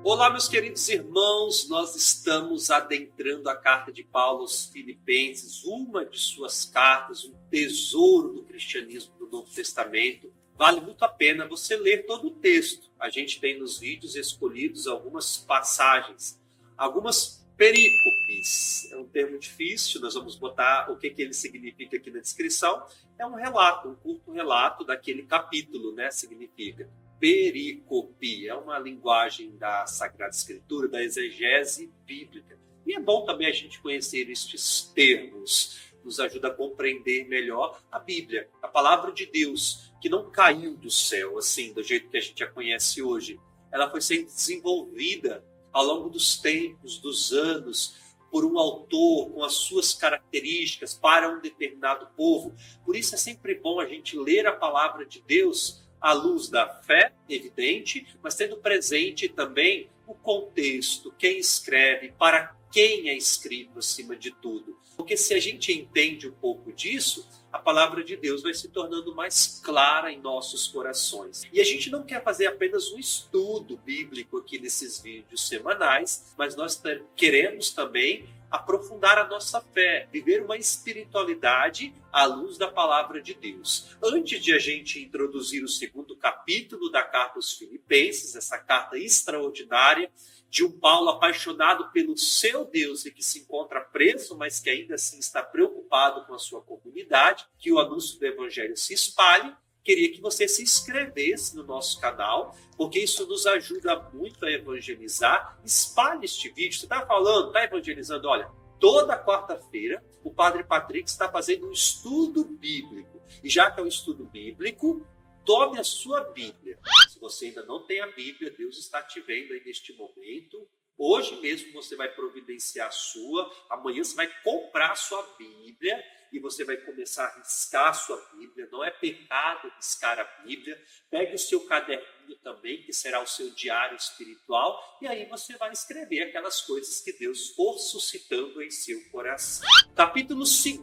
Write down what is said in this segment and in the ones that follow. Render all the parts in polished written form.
Olá, meus queridos irmãos, nós estamos adentrando a carta de Paulo aos Filipenses, uma de suas cartas, um tesouro do cristianismo do Novo Testamento. Vale muito a pena você ler todo o texto. A gente tem nos vídeos escolhidos algumas passagens, algumas perícopes. É um termo difícil, nós vamos botar o que ele significa aqui na descrição. É um relato, um curto relato daquele capítulo, né? Significa perícope, é uma linguagem da Sagrada Escritura, da exegese bíblica. E é bom também a gente conhecer estes termos, nos ajuda a compreender melhor a Bíblia, a palavra de Deus, que não caiu do céu, assim, do jeito que a gente a conhece hoje. Ela foi sendo desenvolvida ao longo dos tempos, dos anos, por um autor com as suas características para um determinado povo. Por isso é sempre bom a gente ler a palavra de Deus à luz da fé, evidente, mas tendo presente também o contexto, quem escreve, para quem é escrito acima de tudo. Porque se a gente entende um pouco disso, a palavra de Deus vai se tornando mais clara em nossos corações. E a gente não quer fazer apenas um estudo bíblico aqui nesses vídeos semanais, mas nós queremos também aprofundar a nossa fé, viver uma espiritualidade à luz da palavra de Deus. Antes de a gente introduzir o segundo capítulo da carta aos Filipenses, essa carta extraordinária de um Paulo apaixonado pelo seu Deus e que se encontra preso, mas que ainda assim está preocupado com a sua comunidade, que o anúncio do evangelho se espalhe, queria que você se inscrevesse no nosso canal, porque isso nos ajuda muito a evangelizar. Espalhe este vídeo. Você está falando, está evangelizando? Olha, toda quarta-feira o Padre Patrick está fazendo um estudo bíblico. E já que é um estudo bíblico, tome a sua Bíblia. Se você ainda não tem a Bíblia, Deus está te vendo aí neste momento. Hoje mesmo você vai providenciar a sua, amanhã você vai comprar a sua Bíblia e você vai começar a riscar a sua Bíblia. Não é pecado riscar a Bíblia. Pegue o seu caderninho também, que será o seu diário espiritual, e aí você vai escrever aquelas coisas que Deus for suscitando em seu coração. Capítulo 2,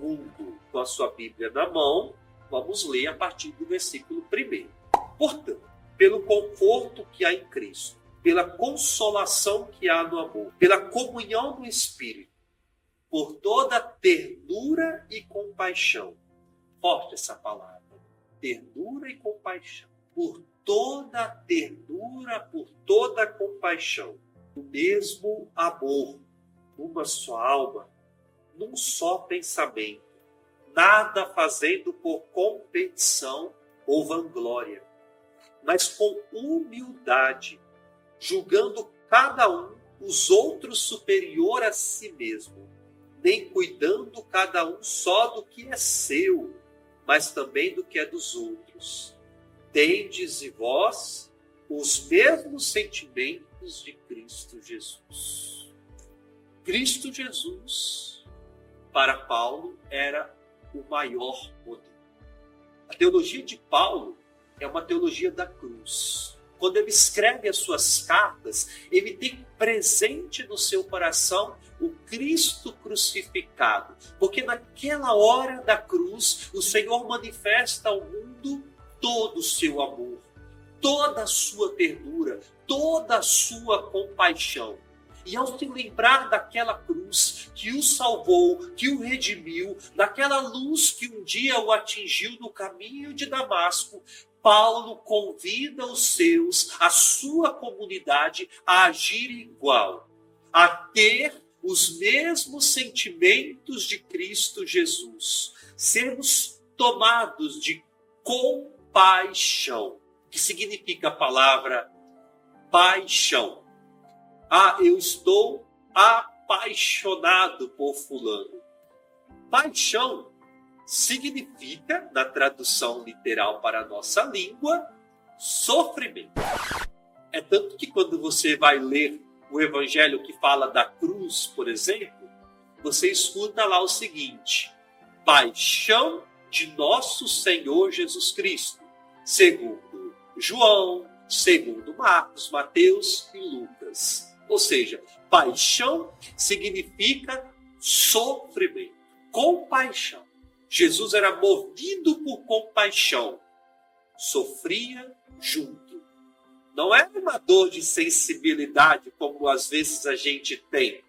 com a sua Bíblia na mão, vamos ler a partir do versículo 1. Portanto, pelo conforto que há em Cristo, pela consolação que há no amor, pela comunhão do Espírito, por toda ternura e compaixão. Forte essa palavra. Ternura e compaixão. Por toda ternura, por toda compaixão. O mesmo amor, uma só alma, num só pensamento. Nada fazendo por competição ou vanglória, mas com humildade, julgando cada um os outros superior a si mesmo, nem cuidando cada um só do que é seu, mas também do que é dos outros. Tendes e vós os mesmos sentimentos de Cristo Jesus. Cristo Jesus, para Paulo, era o maior modelo. A teologia de Paulo é uma teologia da cruz. Quando ele escreve as suas cartas, ele tem presente no seu coração o Cristo crucificado. Porque naquela hora da cruz, o Senhor manifesta ao mundo todo o seu amor, toda a sua ternura, toda a sua compaixão. E ao se lembrar daquela cruz que o salvou, que o redimiu, daquela luz que um dia o atingiu no caminho de Damasco, Paulo convida os seus, a sua comunidade, a agir igual, a ter os mesmos sentimentos de Cristo Jesus, sermos tomados de compaixão, que significa a palavra paixão. Eu estou apaixonado por fulano. Paixão significa, na tradução literal para a nossa língua, sofrimento. É tanto que quando você vai ler o evangelho que fala da cruz, por exemplo, você escuta lá o seguinte: paixão de nosso Senhor Jesus Cristo, segundo João, segundo Marcos, Mateus e Lucas. Ou seja, paixão significa sofrimento, compaixão. Jesus era movido por compaixão, sofria junto. Não é uma dor de sensibilidade como às vezes a gente tem.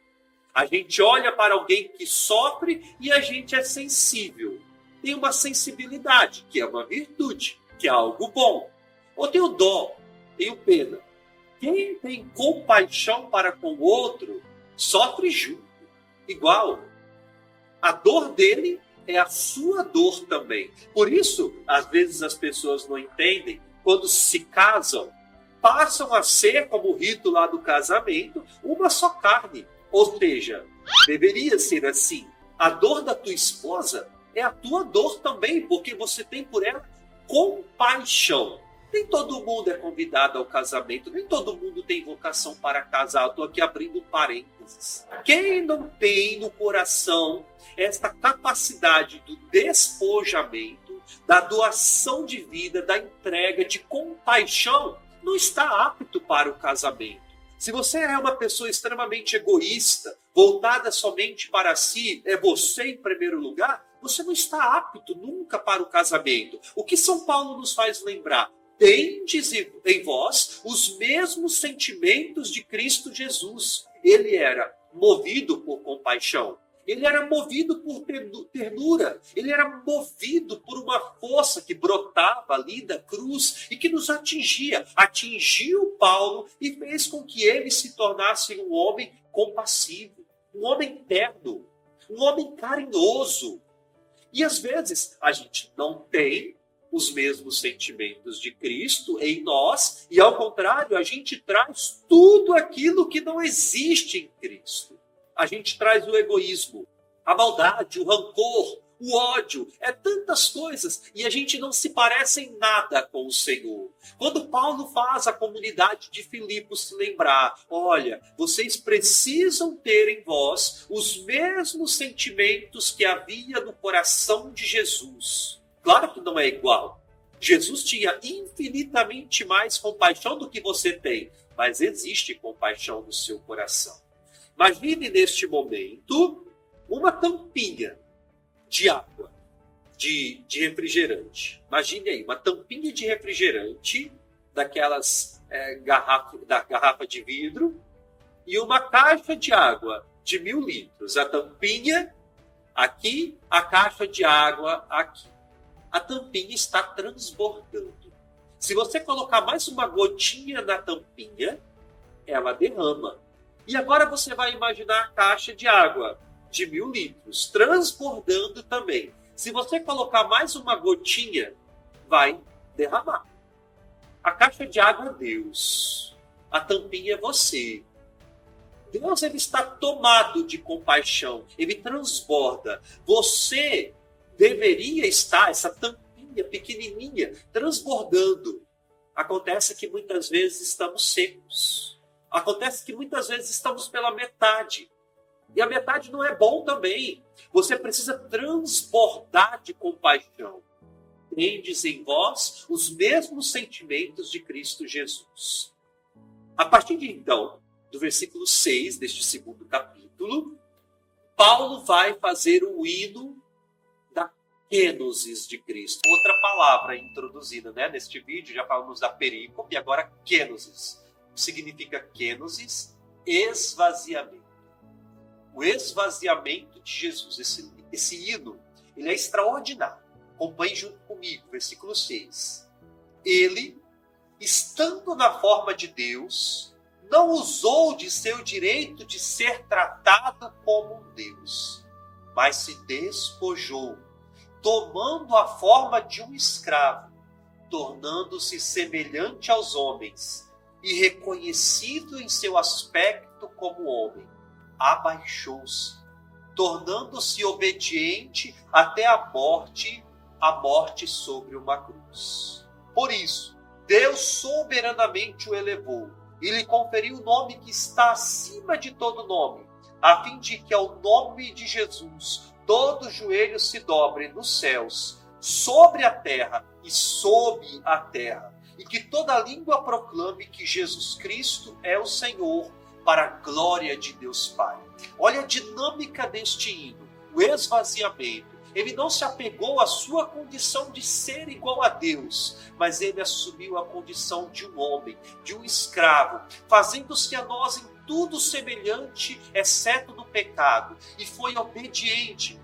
A gente olha para alguém que sofre e a gente é sensível. Tem uma sensibilidade, que é uma virtude, que é algo bom. Ou tenho dó, tenho pena. Quem tem compaixão para com o outro, sofre junto, igual. A dor dele é a sua dor também. Por isso, às vezes as pessoas não entendem, quando se casam, passam a ser, como o rito lá do casamento, uma só carne. Ou seja, deveria ser assim. A dor da tua esposa é a tua dor também, porque você tem por ela compaixão. Nem todo mundo é convidado ao casamento, nem todo mundo tem vocação para casar. Estou aqui abrindo parênteses. Quem não tem no coração esta capacidade do despojamento, da doação de vida, da entrega, de compaixão, não está apto para o casamento. Se você é uma pessoa extremamente egoísta, voltada somente para si, é você em primeiro lugar, você não está apto nunca para o casamento. O que São Paulo nos faz lembrar? Tendes em vós os mesmos sentimentos de Cristo Jesus. Ele era movido por compaixão. Ele era movido por ternura. Ele era movido por uma força que brotava ali da cruz e que nos atingia. Atingiu Paulo e fez com que ele se tornasse um homem compassivo, um homem terno, um homem carinhoso. E às vezes a gente não tem os mesmos sentimentos de Cristo em nós e, ao contrário, a gente traz tudo aquilo que não existe em Cristo. A gente traz o egoísmo, a maldade, o rancor, o ódio, tantas coisas, e a gente não se parece em nada com o Senhor. Quando Paulo faz a comunidade de Filipos se lembrar, olha, vocês precisam ter em vós os mesmos sentimentos que havia no coração de Jesus. Claro que não é igual. Jesus tinha infinitamente mais compaixão do que você tem, mas existe compaixão no seu coração. Imagine neste momento uma tampinha de água, de refrigerante. Imagine aí, uma tampinha de refrigerante, daquelas garrafa de vidro, e uma caixa de água de 1.000 litros. A tampinha aqui, a caixa de água aqui. A tampinha está transbordando. Se você colocar mais uma gotinha na tampinha, ela derrama. E agora você vai imaginar a caixa de água de 1.000 litros, transbordando também. Se você colocar mais uma gotinha, vai derramar. A caixa de água é Deus. A tampinha é você. Deus, ele está tomado de compaixão. Ele transborda. Você deveria estar, essa tampinha pequenininha, transbordando. Acontece que muitas vezes estamos secos. Acontece que muitas vezes estamos pela metade. E a metade não é bom também. Você precisa transbordar de compaixão. Tendes em vós os mesmos sentimentos de Cristo Jesus. A partir de então, do versículo 6 deste segundo capítulo, Paulo vai fazer o hino da kenosis de Cristo. Outra palavra introduzida, né? Neste vídeo já falamos da perícope, agora kenosis. Significa kenosis, esvaziamento. O esvaziamento de Jesus, esse hino, ele é extraordinário. Acompanhe junto comigo, versículo 6. Ele, estando na forma de Deus, não usou de seu direito de ser tratado como um Deus, mas se despojou, tomando a forma de um escravo, tornando-se semelhante aos homens, e reconhecido em seu aspecto como homem, abaixou-se, tornando-se obediente até a morte sobre uma cruz. Por isso, Deus soberanamente o elevou e lhe conferiu o nome que está acima de todo nome, a fim de que ao nome de Jesus todo joelho se dobre nos céus, sobre a terra e sob a terra, e que toda língua proclame que Jesus Cristo é o Senhor, para a glória de Deus Pai. Olha a dinâmica deste hino, o esvaziamento. Ele não se apegou à sua condição de ser igual a Deus, mas ele assumiu a condição de um homem, de um escravo, fazendo-se a nós em tudo semelhante, exceto no pecado, e foi obediente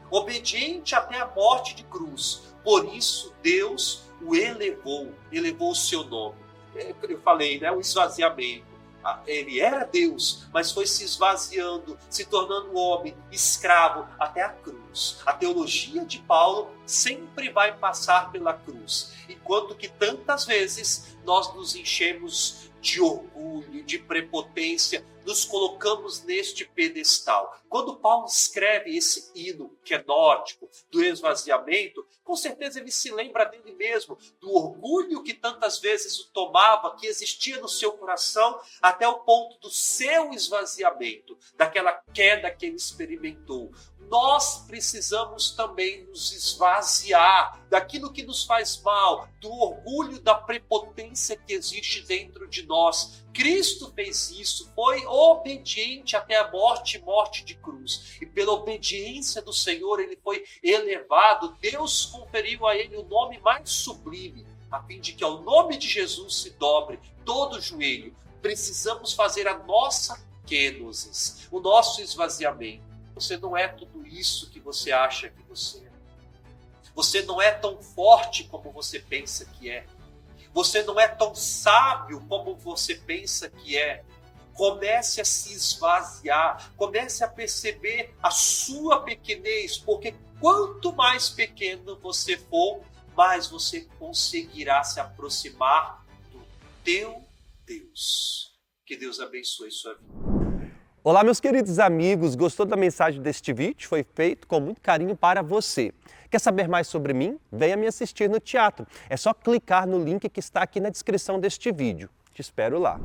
até a morte de cruz. Por isso Deus o elevou o seu nome. Eu falei, né, o esvaziamento. Ele era Deus, mas foi se esvaziando, se tornando homem, escravo, até a cruz. A teologia de Paulo sempre vai passar pela cruz, enquanto que tantas vezes nós nos enchemos de orgulho, de prepotência, nos colocamos neste pedestal. Quando Paulo escreve esse hino que é nórdico, do esvaziamento, com certeza ele se lembra dele mesmo, do orgulho que tantas vezes o tomava, que existia no seu coração, até o ponto do seu esvaziamento, daquela queda que ele experimentou. Nós precisamos também nos esvaziar daquilo que nos faz mal, do orgulho, da prepotência que existe dentro de nós. Cristo fez isso, foi obediente até a morte de cruz. E pela obediência do Senhor, ele foi elevado. Deus conferiu a ele o nome mais sublime, a fim de que ao nome de Jesus se dobre todo o joelho. Precisamos fazer a nossa kenosis, o nosso esvaziamento. Você não é tudo isso que você acha que você é. Você não é tão forte como você pensa que é. Você não é tão sábio como você pensa que é. Comece a se esvaziar. Comece a perceber a sua pequenez. Porque quanto mais pequeno você for, mais você conseguirá se aproximar do teu Deus. Que Deus abençoe sua vida. Olá, meus queridos amigos, gostou da mensagem deste vídeo? Foi feito com muito carinho para você. Quer saber mais sobre mim? Venha me assistir no teatro. É só clicar no link que está aqui na descrição deste vídeo. Te espero lá.